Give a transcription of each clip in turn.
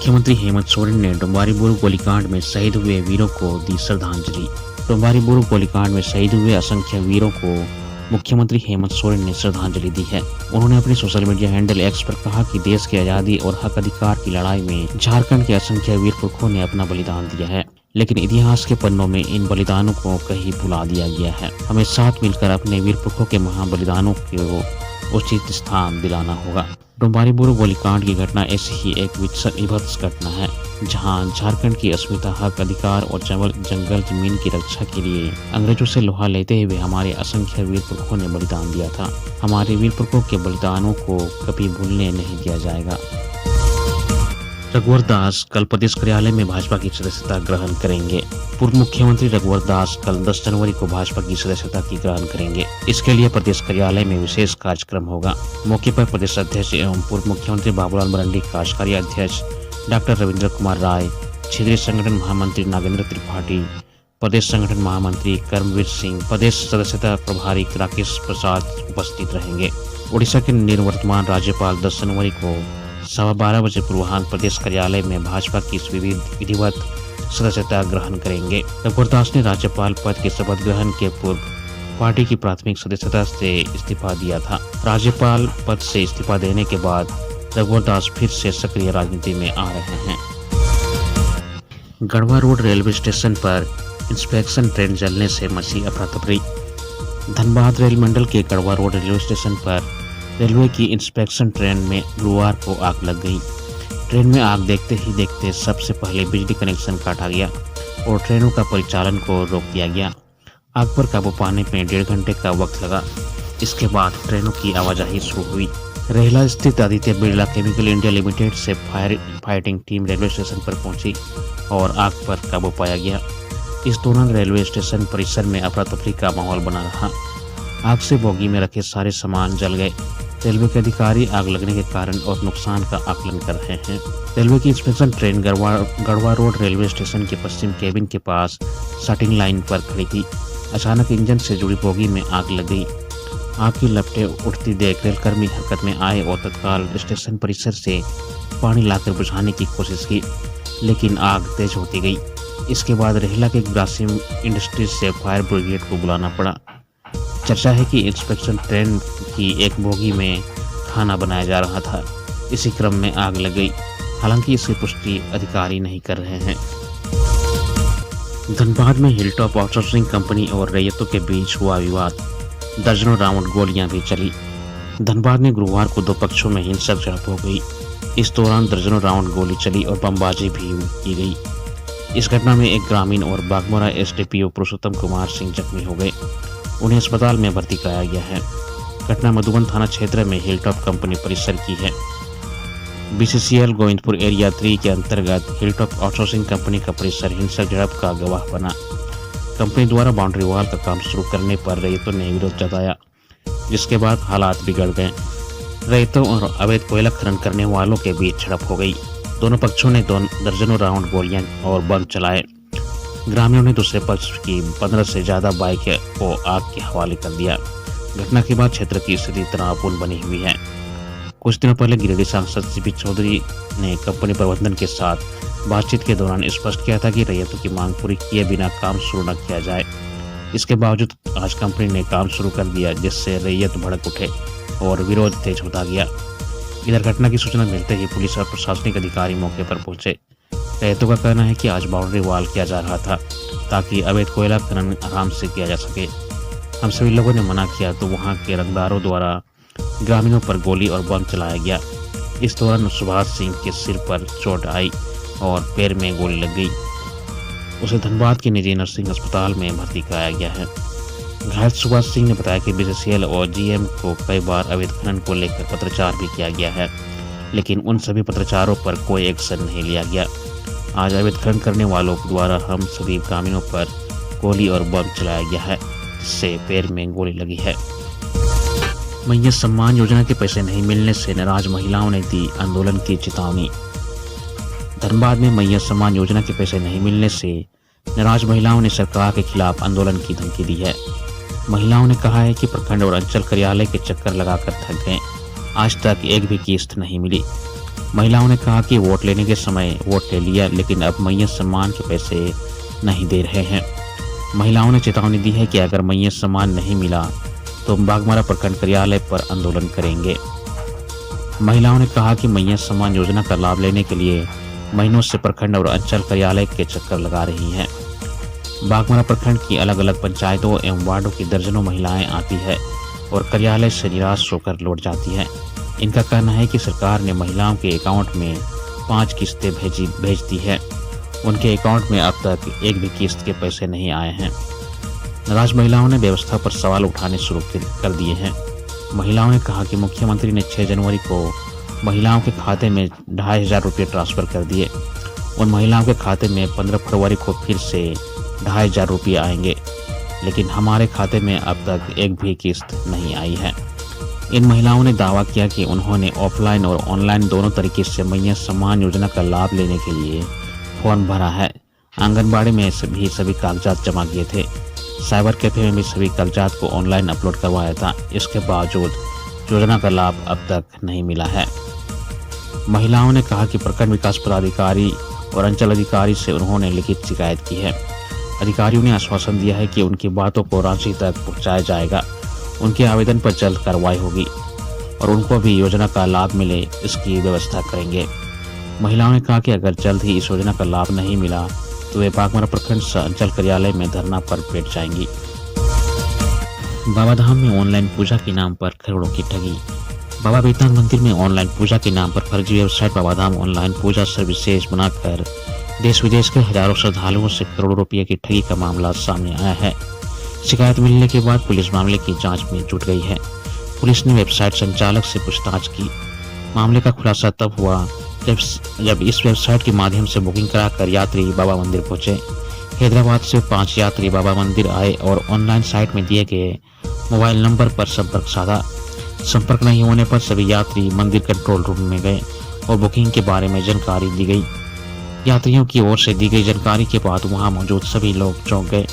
मुख्यमंत्री हेमंत सोरेन ने डोम्बारी बोरू गोलीकांड में शहीद हुए वीरों को दी श्रद्धांजलि। डोम्बारी बोरू गोलीकांड में शहीद हुए असंख्य वीरों को मुख्यमंत्री हेमंत सोरेन ने श्रद्धांजलि दी है। उन्होंने अपने सोशल मीडिया हैंडल एक्स पर कहा कि देश की आज़ादी और हक अधिकार की लड़ाई में झारखंड के असंख्य वीर पुरुषों ने अपना बलिदान दिया है, लेकिन इतिहास के पन्नों में इन बलिदानों को कहीं भुला दिया गया है। हमें साथ मिलकर अपने वीर पुरुषों के महाबलिदानों को उचित स्थान दिलाना होगा। डोम्बारी बोरू गोलीकांड की घटना ऐसी ही एक विभत्स घटना है, जहां झारखंड की अस्मिता, हक, अधिकार और जंगल जमीन की रक्षा के लिए अंग्रेजों से लोहा लेते हुए हमारे असंख्य वीर पुरुषों ने बलिदान दिया था। हमारे वीर पुरुषों के बलिदानों को कभी भूलने नहीं दिया जाएगा। रघुवर दास कल प्रदेश कार्यालय में भाजपा की सदस्यता ग्रहण करेंगे। पूर्व मुख्यमंत्री रघुवर दास कल 10 जनवरी को भाजपा की सदस्यता की ग्रहण करेंगे। इसके लिए प्रदेश कार्यालय में विशेष कार्यक्रम होगा। मौके पर प्रदेश अध्यक्ष एवं पूर्व मुख्यमंत्री बाबूलाल मरांडी, कार्यकारी अध्यक्ष डॉक्टर रविंद्र कुमार राय, क्षेत्रीय संगठन महामंत्री नागेंद्र त्रिपाठी, प्रदेश संगठन महामंत्री कर्मवीर सिंह, प्रदेश सदस्यता प्रभारी राकेश प्रसाद उपस्थित रहेंगे। उड़ीसा के निवर्तमान राज्यपाल 10 जनवरी को 12:15 बजे पूर्वाह्न प्रदेश कार्यालय में भाजपा की विधिवत सदस्यता ग्रहण करेंगे। रघुवर दास ने राज्यपाल पद के शपथ ग्रहण के पूर्व पार्टी की प्राथमिक सदस्यता से इस्तीफा दिया था। राज्यपाल पद से इस्तीफा देने के बाद रघुवर दास फिर से सक्रिय राजनीति में आ रहे हैं। गढ़वा रोड रेलवे स्टेशन पर इंस्पेक्शन ट्रेन जलने से मची अफरा तफरी। धनबाद रेल मंडल के गढ़वा रोड रेलवे स्टेशन पर रेलवे की इंस्पेक्शन ट्रेन में गुरुवार को आग लग गई। ट्रेन में आग देखते ही देखते सबसे पहले बिजली कनेक्शन काटा गया और ट्रेनों का परिचालन को रोक दिया गया। आग पर काबू पाने में 1.5 घंटे का वक्त लगा। इसके बाद ट्रेनों की आवाजाही शुरू हुई। रेहला स्थित Aditya Birla chemical India limited से fire fighting team railway station पर पहुंची और आग पर काबू पाया गया। इस दौरान रेलवे स्टेशन परिसर में अफरा तफरी का माहौल बना रहा। आग से बोगी में रखे सारे सामान जल गए। रेलवे के अधिकारी आग लगने के कारण और नुकसान का आकलन कर रहे हैं। रेलवे की inspection train Garhwa road railway station के पश्चिम केबिन के पास शटिंग लाइन पर खड़ी थी। अचानक इंजन से जुड़ी बोगी में आग लग गई। आग की लपटें उठती देख रेलकर्मी हरकत में आए और तत्काल स्टेशन परिसर से पानी लाकर बुझाने की कोशिश की, लेकिन आग तेज होती गई। इसके बाद रेहला के ग्रासिम इंडस्ट्रीज से फायर ब्रिगेड को बुलाना पड़ा। चर्चा है कि इंस्पेक्शन ट्रेन की एक बोगी में खाना बनाया जा रहा था। इसी क्रम में आग लग गई। हालांकि इसकी पुष्टि अधिकारी नहीं कर रहे हैं। धनबाद में हिलटॉप आउटसोर्सिंग कंपनी और रैयतों के बीच हुआ विवाद। दर्जनों राउंड गोलियां भी चली। धनबाद में गुरुवार को 2 पक्षों में हिंसक झड़प हो गई। इस दौरान दर्जनों राउंड गोली चली और बमबाजी भी की गई। इस घटना में एक ग्रामीण और बागमोरा एसडीपीओ पुरुषोत्तम कुमार सिंह जख्मी हो गए। उन्हें अस्पताल में भर्ती कराया गया है। घटना मधुबन थाना क्षेत्र में हिलटॉप कंपनी परिसर की है। बीसीसीएल गोविंदपुर एरिया 3 के अंतर्गत हिलटॉप आउटसोर्सिंग कंपनी का परिसर हिंसक झड़प का गवाह बना। कंपनी द्वारा बाउंड्री वॉल का काम शुरू करने पर रैयतों ने विरोध जताया, जिसके बाद हालात बिगड़ गए। रैयतों और अवैध कोयला खनन करने वालों के बीच झड़प हो गई। दोनों पक्षों ने दर्जनों राउंड गोलियां और बम चलाए। ग्रामीणों ने दूसरे पक्ष की 15 से ज्यादा बाइक को आग के हवाले कर दिया। घटना के बाद क्षेत्र की स्थिति तनावपूर्ण बनी हुई है। कुछ दिनों पहले गिरिडीह सांसद सीपी चौधरी ने कंपनी प्रबंधन के साथ बातचीत के दौरान स्पष्ट किया था कि रैयतों की मांग पूरी किए बिना काम शुरू न किया जाए। इसके बावजूद आज कंपनी ने काम शुरू कर दिया, जिससे रैयत भड़क उठे और विरोध तेज होता गया। इधर घटना की सूचना मिलते ही पुलिस और प्रशासनिक अधिकारी मौके पर पहुंचे। रैयतों का कहना है कि आज बाउंड्री वॉल किया जा रहा था ताकि अवैध कोयला खनन आराम से किया जा सके। हम सभी लोगों ने मना किया तो वहां के रंगदारों द्वारा ग्रामीणों पर गोली और बम चलाया गया। इस दौरान सुभाष सिंह के सिर पर चोट आई और पैर में गोली लग गई। उसे धनबाद के निजी नर्सिंग अस्पताल में भर्ती कराया गया है। घायल सुभाष सिंह ने बताया कि बीसीसीएल और जीएम को कई बार अवैध खनन को लेकर पत्राचार भी किया गया है, लेकिन उन सभी पत्राचारों पर कोई एक्शन नहीं लिया गया। आज अवैध खनन करने वालों द्वारा हम सभी ग्रामीणों पर गोली और बम चलाया गया है, जिससे पैर में गोली लगी है। मैया सम्मान योजना के पैसे नहीं मिलने से नाराज महिलाओं ने दी आंदोलन की चेतावनी। धनबाद में मैया सम्मान योजना के पैसे नहीं मिलने से नाराज महिलाओं ने सरकार के खिलाफ आंदोलन की धमकी दी है। महिलाओं ने कहा है कि प्रखंड और अंचल कार्यालय के चक्कर लगाकर थक गए, आज तक एक भी किस्त नहीं मिली। महिलाओं ने कहा कि वोट लेने के समय वोट ले लिया, लेकिन अब मैयत सम्मान के पैसे नहीं दे रहे हैं। महिलाओं ने चेतावनी दी है कि अगर मैयत सम्मान नहीं मिला तो बाघमारा प्रखंड कार्यालय पर आंदोलन करेंगे। महिलाओं ने कहा कि मैयत सम्मान योजना का लाभ लेने के लिए महीनों से प्रखंड और अंचल कार्यालय के चक्कर लगा रही हैं। बाघमारा प्रखंड की अलग अलग पंचायतों एवं वार्डों की दर्जनों महिलाएं आती है और कार्यालय से निराश होकर लौट जाती हैं। इनका कहना है कि सरकार ने महिलाओं के अकाउंट में 5 किस्तें भेज दी है। उनके अकाउंट में अब तक एक भी किस्त के पैसे नहीं आए हैं। नाराज महिलाओं ने व्यवस्था पर सवाल उठाने शुरू कर दिए हैं। महिलाओं ने कहा कि मुख्यमंत्री ने 6 जनवरी को महिलाओं के खाते में 2500 रुपये ट्रांसफर कर दिए। उन महिलाओं के खाते में 15 फरवरी को फिर से 2500 रुपये आएंगे, लेकिन हमारे खाते में अब तक एक भी किस्त नहीं आई है। इन महिलाओं ने दावा किया कि उन्होंने ऑफलाइन और ऑनलाइन दोनों तरीके से मैयत सम्मान योजना का लाभ लेने के लिए फॉर्म भरा है। आंगनबाड़ी में भी सभी कागजात जमा किए थे। साइबर कैफे में भी सभी कागजात को ऑनलाइन अपलोड करवाया था। इसके बावजूद योजना का लाभ अब तक नहीं मिला है। महिलाओं ने कहा कि प्रखंड विकास पदाधिकारी और अंचल अधिकारी से उन्होंने लिखित शिकायत की है। अधिकारियों ने आश्वासन दिया है कि उनकी बातों को रांची तक पहुंचाया जाएगा। उनके आवेदन पर जल्द कार्रवाई होगी और उनको भी योजना का लाभ मिले, इसकी व्यवस्था करेंगे। महिलाओं ने कहा कि अगर जल्द ही इस योजना का लाभ नहीं मिला तो वे बाघमारा प्रखंड अंचल कार्यालय में धरना पर बैठ जाएंगी। बाबाधाम में ऑनलाइन पूजा के नाम पर करोड़ों की ठगी। बाबा बैद्यनाथ मंदिर में ऑनलाइन पूजा के नाम पर फर्जी वेबसाइट बाबाधाम ऑनलाइन पूजा सर्विसेज बनाकर देश विदेश के हजारों श्रद्धालुओं से करोड़ों रुपये की ठगी का मामला सामने आया है। शिकायत मिलने के बाद पुलिस मामले की जांच में जुट गई है। पुलिस ने वेबसाइट संचालक से पूछताछ की। मामले का खुलासा तब हुआ जब इस वेबसाइट के माध्यम से बुकिंग कराकर यात्री बाबा मंदिर पहुंचे। हैदराबाद से 5 यात्री बाबा मंदिर आए और ऑनलाइन साइट में दिए गए मोबाइल नंबर पर संपर्क साधा। संपर्क नहीं होने पर सभी यात्री मंदिर कंट्रोल रूम में गए और बुकिंग के बारे में जानकारी दी गई। यात्रियों की ओर से दी गई जानकारी के बाद वहां मौजूद सभी लोग चौंक गए।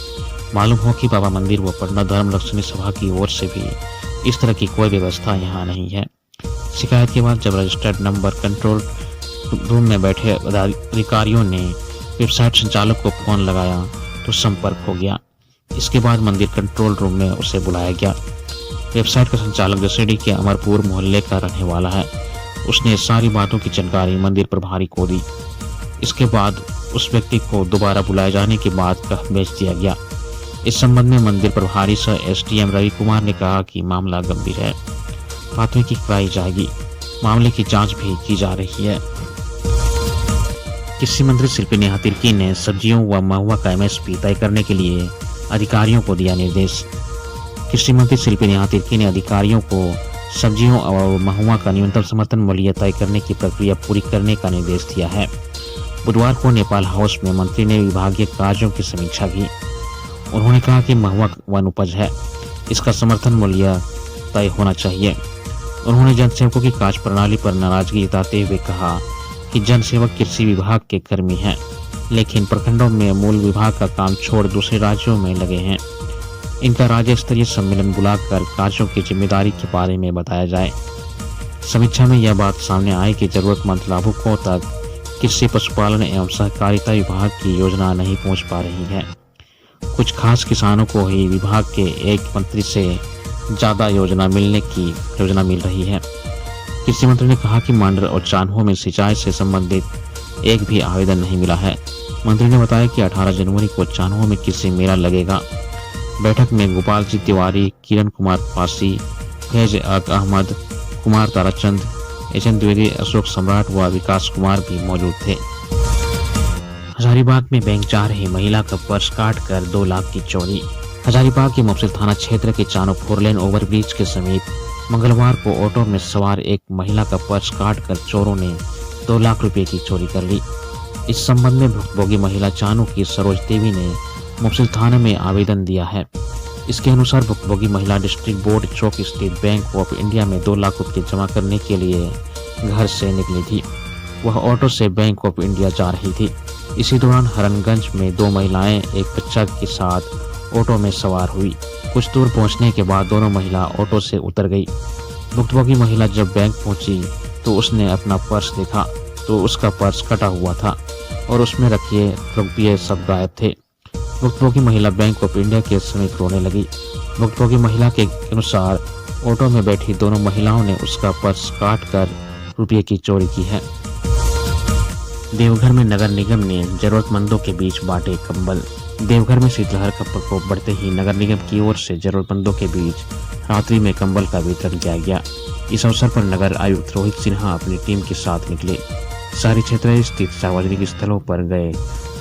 मालूम हो कि बाबा मंदिर व पटना धर्म रक्षणी सभा की ओर से भी इस तरह की कोई व्यवस्था यहाँ नहीं है। शिकायत के बाद जब रजिस्टर्ड नंबर कंट्रोल रूम में बैठे अधिकारियों ने वेबसाइट संचालक को फोन लगाया तो संपर्क हो गया। इसके बाद मंदिर कंट्रोल रूम में उसे बुलाया गया। वेबसाइट का संचालक जसेडी के अमरपुर मोहल्ले का रहने वाला है। उसने सारी बातों की जानकारी मंदिर प्रभारी को दी। इसके बाद उस व्यक्ति को दोबारा बुलाए जाने के बाद भेज दिया गया। इस संबंध में मंदिर प्रभारी सह एसडीएम रवि कुमार ने कहा कि मामला गंभीर है, प्राथमिकी कराई जाएगी, मामले की जांच भी की जा रही है। कृषि मंत्री शिल्पी नेहा तिर्की ने सब्जियों व महुआ का एमएसपी तय करने के लिए अधिकारियों को दिया निर्देश। कृषि मंत्री शिल्पी नेहा तिर्की ने अधिकारियों को सब्जियों और महुआ का न्यूनतम समर्थन मूल्य तय करने की प्रक्रिया पूरी करने का निर्देश दिया है। बुधवार को नेपाल हाउस में मंत्री ने विभागीय कार्यों की समीक्षा की। उन्होंने कहा कि महुआ वन उपज है, इसका समर्थन मूल्य तय होना चाहिए। उन्होंने जनसेवकों की कार्य प्रणाली पर नाराजगी जताते हुए कहा कि जनसेवक कृषि विभाग के कर्मी हैं, लेकिन प्रखंडों में मूल विभाग का काम छोड़ दूसरे राज्यों में लगे हैं। इनका राज्य स्तरीय सम्मेलन बुलाकर कार्यों की जिम्मेदारी के बारे में बताया जाए। समीक्षा में यह बात सामने आई कि जरूरतमंद लाभुकों तक कृषि पशुपालन एवं सहकारिता विभाग की योजना नहीं पहुंच पा रही है। कुछ खास किसानों को ही विभाग के एक मंत्री से ज्यादा योजना मिल रही है। कृषि मंत्री ने कहा कि मांडर और चान्हो में सिंचाई से संबंधित एक भी आवेदन नहीं मिला है। मंत्री ने बताया कि 18 जनवरी को चान्हो में कृषि मेला लगेगा। बैठक में गोपाल जी तिवारी, किरण कुमार पासी, फैज अहमद, कुमार ताराचंद, एचएन द्विवेदी, अशोक सम्राट व विकास कुमार भी मौजूद थे। हजारीबाग में बैंक जा रही महिला का पर्स काट कर 2 लाख की चोरी। हजारीबाग के मुफस्सिल थाना क्षेत्र के चानो 4 लेन ओवरब्रिज के समीप मंगलवार को ऑटो में सवार एक महिला का पर्स काट कर चोरों ने 2 लाख रुपए की चोरी कर ली। इस संबंध में भुक्तभोगी महिला चानू की सरोज देवी ने मुफस्सिल थाने में आवेदन दिया है। इसके अनुसार भुक्तभोगी महिला डिस्ट्रिक्ट बोर्ड चौक स्थित बैंक ऑफ इंडिया में 2 लाख रुपए जमा करने के लिए घर से निकली थी। वह ऑटो से बैंक ऑफ इंडिया जा रही थी। इसी दौरान हरनगंज में 2 महिलाएं एक बच्चा के साथ ऑटो में सवार हुई। कुछ दूर पहुंचने के बाद दोनों महिला ऑटो से उतर गई। भुक्तभोगी महिला जब बैंक पहुंची तो उसने अपना पर्स देखा तो उसका पर्स कटा हुआ था और उसमें रखे रुपये सब गायब थे। भुक्तभोगी महिला बैंक ऑफ इंडिया के समीप रोने लगी। भुक्तभोगी महिला के अनुसार ऑटो में बैठी दोनों महिलाओं ने उसका पर्स काट कर रुपये की चोरी की है। देवघर में नगर निगम ने जरूरतमंदों के बीच बांटे कंबल। देवघर में शीतलहर का प्रकोप बढ़ते ही नगर निगम की ओर से जरूरतमंदों के बीच रात्रि में कंबल का वितरण किया गया। इस अवसर पर नगर आयुक्त रोहित सिन्हा अपनी टीम के साथ निकले। शहरी क्षेत्र स्थित सार्वजनिक स्थलों पर गए,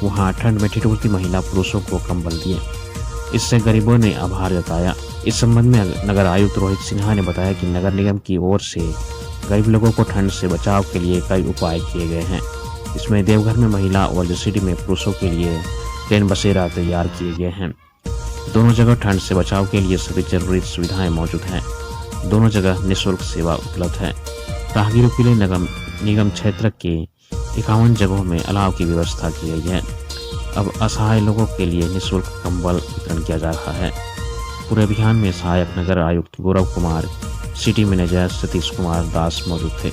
वहां ठंड में ठिठुरती महिला पुरुषों को कंबल दिए। इससे गरीबों ने आभार जताया। इस संबंध में नगर आयुक्त रोहित सिन्हा ने बताया कि नगर निगम की ओर से गरीब लोगों को ठंड से बचाव के लिए कई उपाय किए गए हैं। इसमें देवघर में महिला और जसीडी में पुरुषों के लिए ट्रेन बसेरा तैयार किए गए हैं। दोनों जगह ठंड से बचाव के लिए सभी जरूरी सुविधाएं मौजूद हैं। दोनों जगह निःशुल्क सेवा उपलब्ध है। राहगीरों के लिए निगम क्षेत्र के 51 जगहों में अलाव की व्यवस्था की गई है। अब असहाय लोगों के लिए निःशुल्क कंबल वितरण किया जा रहा है। पूरे अभियान में सहायक नगर आयुक्त गौरव कुमार, सिटी मैनेजर सतीश कुमार दास मौजूद थे।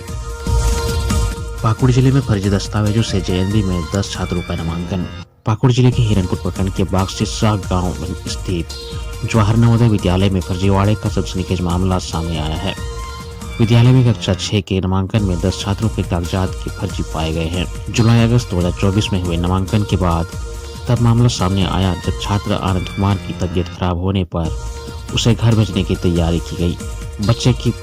पाकुड़ जिले में फर्जी दस्तावेजों से जेएनबी में 10 छात्रों का नामांकन। पाकुड़ जिले के हिरनपुर प्रखंड के बागसिस्सा गांव में स्थित जवाहर नवोदय विद्यालय में फर्जीवाड़े का सनसनीखेज मामला सामने आया है। विद्यालय में कक्षा 6 के नामांकन में 10 छात्रों के कागजात के फर्जी पाए गए हैं। जुलाई अगस्त 2024 में हुए नामांकन के बाद तब मामला सामने आया जब छात्र आनंद कुमार की तबीयत खराब होने पर उसे घर भेजने की तैयारी की गई। बच्चे की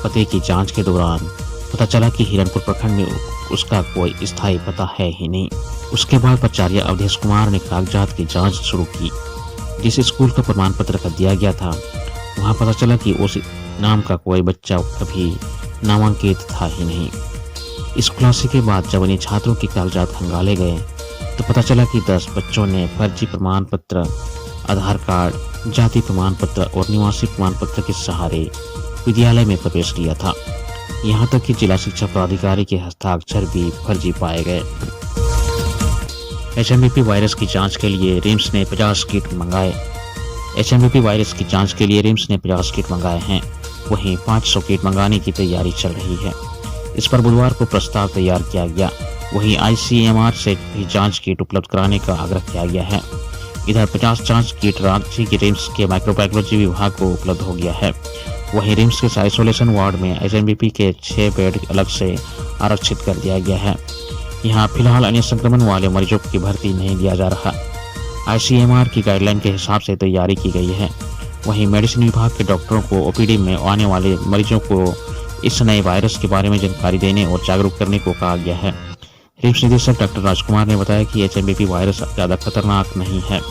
पते की जांच के दौरान पता चला कि हिरनपुर प्रखंड में उसका कोई स्थायी पता है ही नहीं। उसके बाद प्राचार्य अवधेश कुमार ने कागजात की जांच शुरू की। जिस स्कूल का प्रमाण पत्र का दिया गया था वहां पता चला कि उस नाम का कोई बच्चा कभी नामांकित था ही नहीं। इस खुलासे के बाद जब इन छात्रों के कागजात खंगाले गए तो पता चला कि 10 बच्चों ने फर्जी प्रमाण पत्र, आधार कार्ड, जाति प्रमाण पत्र और निवासी प्रमाण पत्र के सहारे विद्यालय में प्रवेश लिया था। यहाँ तक कि जिला शिक्षा पदाधिकारी के हस्ताक्षर भी फर्जी पाए गए। एचएमवीपी वायरस की जांच के लिए रिम्स ने 50 किट मंगाए। एचएमवीपी वायरस की जांच के लिए रिम्स ने 50 किट मंगाए हैं। वहीं 500 किट मंगाने की तैयारी चल रही है। इस पर बुधवार को प्रस्ताव तैयार किया गया। वहीं आईसीएमआर से भी जांच किट उपलब्ध कराने का आग्रह किया गया है। इधर 50 जांच किट रांची के रिम्स के माइक्रोबायोलॉजी विभाग को उपलब्ध हो गया है। वहीं रिम्स के आइसोलेशन वार्ड में एचएमवीपी के 6 बेड अलग से आरक्षित कर दिया गया है। यहाँ फिलहाल अन्य संक्रमण वाले मरीजों की भर्ती नहीं दिया जा रहा। आईसीएमआर की गाइडलाइन के हिसाब से तैयारी की गई है। वहीं मेडिसिन विभाग के डॉक्टरों को ओपीडी में आने वाले मरीजों को इस नए वायरस के बारे में जानकारी देने और जागरूक करने को कहा गया है। रिम्स निदेशक डॉक्टर राजकुमार ने बताया कि एचएमवीपी वायरस ज़्यादा खतरनाक नहीं है,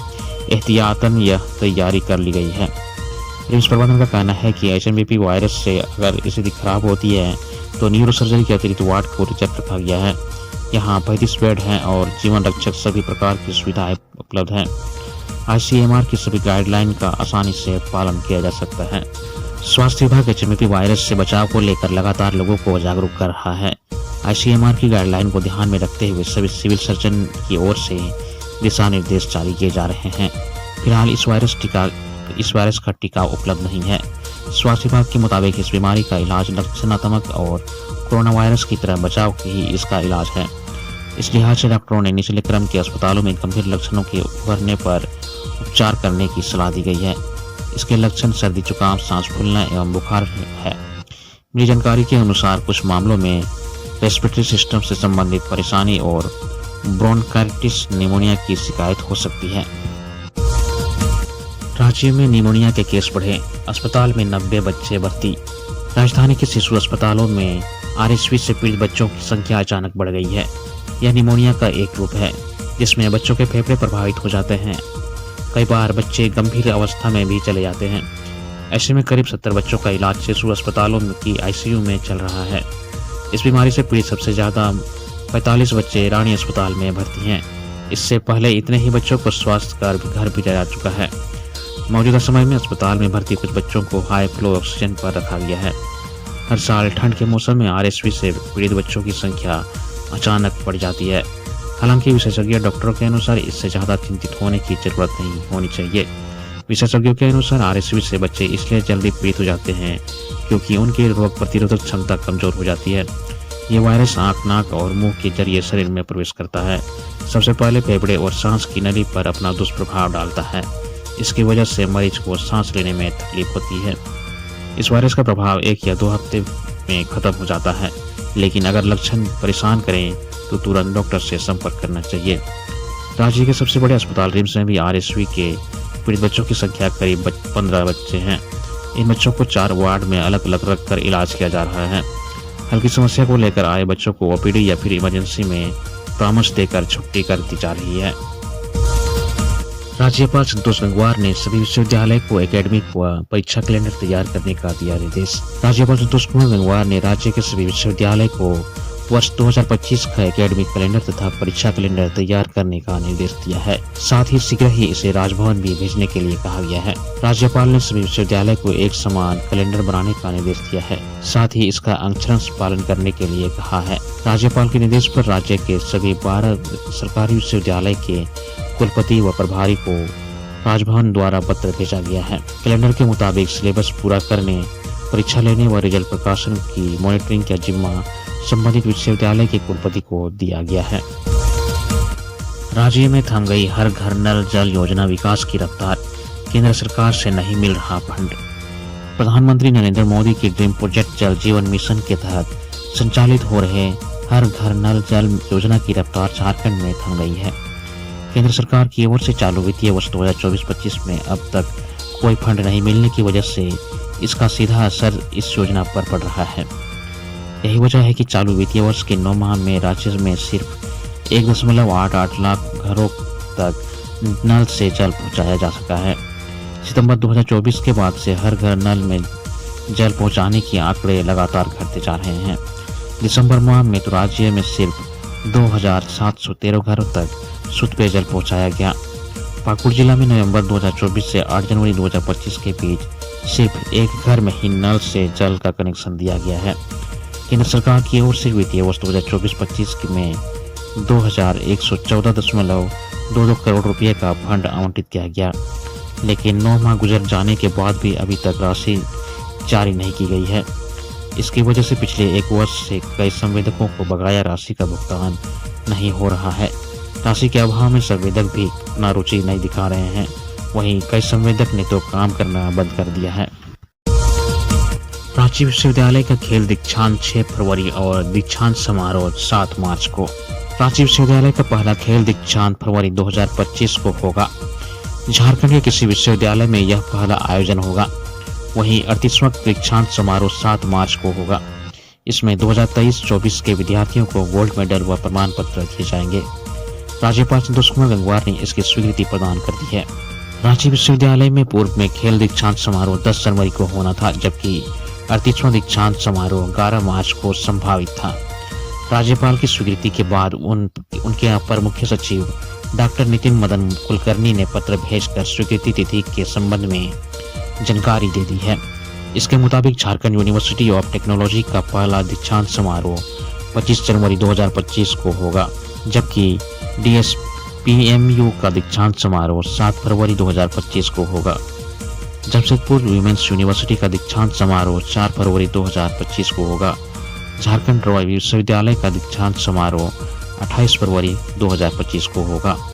एहतियातन यह तैयारी कर ली गई है। रिम्स प्रबंधन का कहना है कि एचएमवीपी वायरस से अगर स्थिति खराब होती है तो न्यूरो सर्जरी के अतिरिक्त वार्ड को रिजर्व रखा गया है। यहाँ 35 बेड हैं और जीवन रक्षक सभी प्रकार की सुविधाएं उपलब्ध हैं। आईसीएमआर की सभी गाइडलाइन का आसानी से पालन किया जा सकता है। स्वास्थ्य विभाग एचएमवीपी वायरस से बचाव को लेकर लगातार लोगों को जागरूक कर रहा है। आईसीएमआर की गाइडलाइन को ध्यान में रखते हुए सभी सिविल सर्जन की ओर से दिशा निर्देश जारी किए जा रहे हैं। फिलहाल इस वायरस का टीका उपलब्ध नहीं है। स्वास्थ्य विभाग के मुताबिक इस बीमारी का इलाज लक्षणात्मक और कोरोना वायरस की तरह बचाव ही इसका इलाज है। इस लिहाज से डॉक्टरों ने निचले क्रम के अस्पतालों में गंभीर लक्षणों के उभरने पर उपचार करने की सलाह दी गई है। इसके लक्षण सर्दी, जुकाम, सांस फूलना एवं बुखार है। मिली जानकारी के अनुसार कुछ मामलों में रेस्पिरेटरी सिस्टम से संबंधित परेशानी और ब्रोंकाइटिस निमोनिया की शिकायत हो सकती है। राज्य में निमोनिया के केस बढ़े, अस्पताल में 90 बच्चे भर्ती। राजधानी के शिशु अस्पतालों में आरएसवी से पीड़ित बच्चों की संख्या अचानक बढ़ गई है। यह निमोनिया का एक रूप है जिसमें बच्चों के फेफड़े प्रभावित हो जाते हैं। कई बार बच्चे गंभीर अवस्था में भी चले जाते हैं। ऐसे में करीब 70 बच्चों का इलाज शिशु अस्पतालों की आईसीयू में चल रहा है। इस बीमारी से पीड़ित सबसे ज्यादा 45 बच्चे रानी अस्पताल में भर्ती हैं। इससे पहले इतने ही बच्चों को स्वास्थ्य कर घर भेजा जा चुका है। मौजूदा समय में अस्पताल में भर्ती कुछ बच्चों को हाई फ्लो ऑक्सीजन पर रखा गया है। हर साल ठंड के मौसम में आरएसवी से पीड़ित बच्चों की संख्या अचानक बढ़ जाती है। हालांकि विशेषज्ञ डॉक्टरों के अनुसार इससे ज्यादा चिंतित होने की जरूरत नहीं होनी चाहिए। विशेषज्ञों के अनुसार आरएसवी से बच्चे इसलिए जल्दी पीड़ित हो जाते हैं क्योंकि उनकी रोग प्रतिरोधक क्षमता कमजोर हो जाती है। ये वायरस आँख, नाक और मुंह के जरिए शरीर में प्रवेश करता है। सबसे पहले फेफड़े और सांस की नली पर अपना दुष्प्रभाव डालता है। इसकी वजह से मरीज को सांस लेने में तकलीफ होती है। इस वायरस का प्रभाव 1 या 2 हफ्ते में खत्म हो जाता है, लेकिन अगर लक्षण परेशान करें तो तुरंत डॉक्टर से संपर्क करना चाहिए। राज्य के सबसे बड़े अस्पताल रिम्स में भी RSV के पीड़ित बच्चों की संख्या करीब 15 बच्चे हैं। इन बच्चों को 4 वार्ड में अलग अलग रखकर इलाज किया जा रहा है। हल्की समस्या को लेकर आए बच्चों को OPD या फिर इमरजेंसी में परामर्श देकर छुट्टी कर दी जा रही है। राज्यपाल संतोष गंगवार ने सभी विश्वविद्यालय को एकेडमिक व परीक्षा कैलेंडर तैयार करने का दिया निर्देश। राज्यपाल संतोष कुमार गंगवार ने राज्य के सभी विश्वविद्यालय को वर्ष 2025 का एकेडमिक कैलेंडर तथा परीक्षा कैलेंडर तैयार करने का निर्देश दिया है। साथ ही शीघ्र ही इसे राजभवन भी भेजने के लिए कहा गया है। राज्यपाल ने सभी विश्वविद्यालय को एक समान कैलेंडर बनाने का निर्देश दिया है। साथ ही इसका अंशतः पालन करने के लिए कहा है। राज्यपाल के निर्देश पर राज्य के सभी 12 सरकारी विश्वविद्यालय के कुलपति व प्रभारी को राजभवन द्वारा पत्र भेजा गया है। कैलेंडर के मुताबिक सिलेबस पूरा करने, परीक्षा लेने व रिजल्ट प्रकाशन की मॉनिटरिंग का जिम्मा संबंधित विश्वविद्यालय के कुलपति को दिया गया है। राज्य में थम गई हर घर नल जल योजना विकास की रफ्तार, केंद्र सरकार से नहीं मिल रहा फंड। प्रधानमंत्री नरेंद्र मोदी की ड्रीम प्रोजेक्ट जल जीवन मिशन के तहत संचालित हो रहे हर घर नल जल योजना की रफ्तार झारखंड में थम गई है। केंद्र सरकार की ओर से चालू वित्तीय वर्ष 2024-25 में अब तक कोई फंड नहीं मिलने की वजह से इसका सीधा असर इस योजना पर पड़ रहा है। यही वजह है कि चालू वित्तीय वर्ष के 9 माह में राज्य में सिर्फ 1.88 लाख घरों तक नल से जल पहुंचाया जा सका है। सितंबर 2024 के बाद से हर घर नल में जल पहुंचाने के आंकड़े लगातार घटते जा रहे हैं। दिसंबर माह में तो राज्य में सिर्फ 2713 घरों तक शुद्ध पेयजल पहुंचाया गया। पाकुड़ जिला में नवंबर 2024 से 8 जनवरी 2025 के बीच सिर्फ एक घर में ही नल से जल का कनेक्शन दिया गया है। केंद्र सरकार की ओर से वित्तीय वर्ष 2024-25 में 2114.22 करोड़ रुपए का फंड आवंटित किया गया, लेकिन 9 माह गुजर जाने के बाद भी अभी तक राशि जारी नहीं की गई है। इसकी वजह से पिछले 1 वर्ष से कई संवेदकों को बकाया राशि का भुगतान नहीं हो रहा है। राशि के अभाव में संवेदक भी अपना रुचि नहीं दिखा रहे हैं। वहीं कई संवेदक ने तो काम करना बंद कर दिया है। रांची विश्वविद्यालय का खेल दीक्षांत 6 फरवरी और दीक्षांत समारोह 7 मार्च को। रांची विश्वविद्यालय का पहला खेल दीक्षांत फरवरी 2025 को होगा। झारखंड के किसी विश्वविद्यालय में यह पहला आयोजन होगा। वहीं 38वां दीक्षांत समारोह 7 मार्च को होगा। इसमें 2023-24 के विद्यार्थियों को गोल्ड मेडल व प्रमाण पत्र दिए जाएंगे। राज्यपाल संतोष कुमार गंगवार ने इसकी स्वीकृति प्रदान कर दी है। रांची विश्वविद्यालय में पूर्व में खेल दीक्षांत समारोह 10 जनवरी को होना था, जबकि 38वां दीक्षांत समारोह 11 मार्च को संभावित था। राज्यपाल की स्वीकृति के बाद उनके अपर मुख्य सचिव डॉक्टर नितिन मदन कुलकर्णी ने पत्र भेजकर स्वीकृति तिथि के संबंध में जानकारी दे दी है। इसके मुताबिक झारखंड यूनिवर्सिटी ऑफ टेक्नोलॉजी का पहला दीक्षांत समारोह 25 जनवरी 2025 को होगा, जबकि DSPMU का दीक्षांत समारोह 7 फरवरी 2025 को होगा। जमशेदपुर वीमेंस यूनिवर्सिटी का दीक्षांत समारोह 4 फरवरी 2025 को होगा। झारखंड रॉयल विश्वविद्यालय का दीक्षांत समारोह 28 फरवरी 2025 को होगा।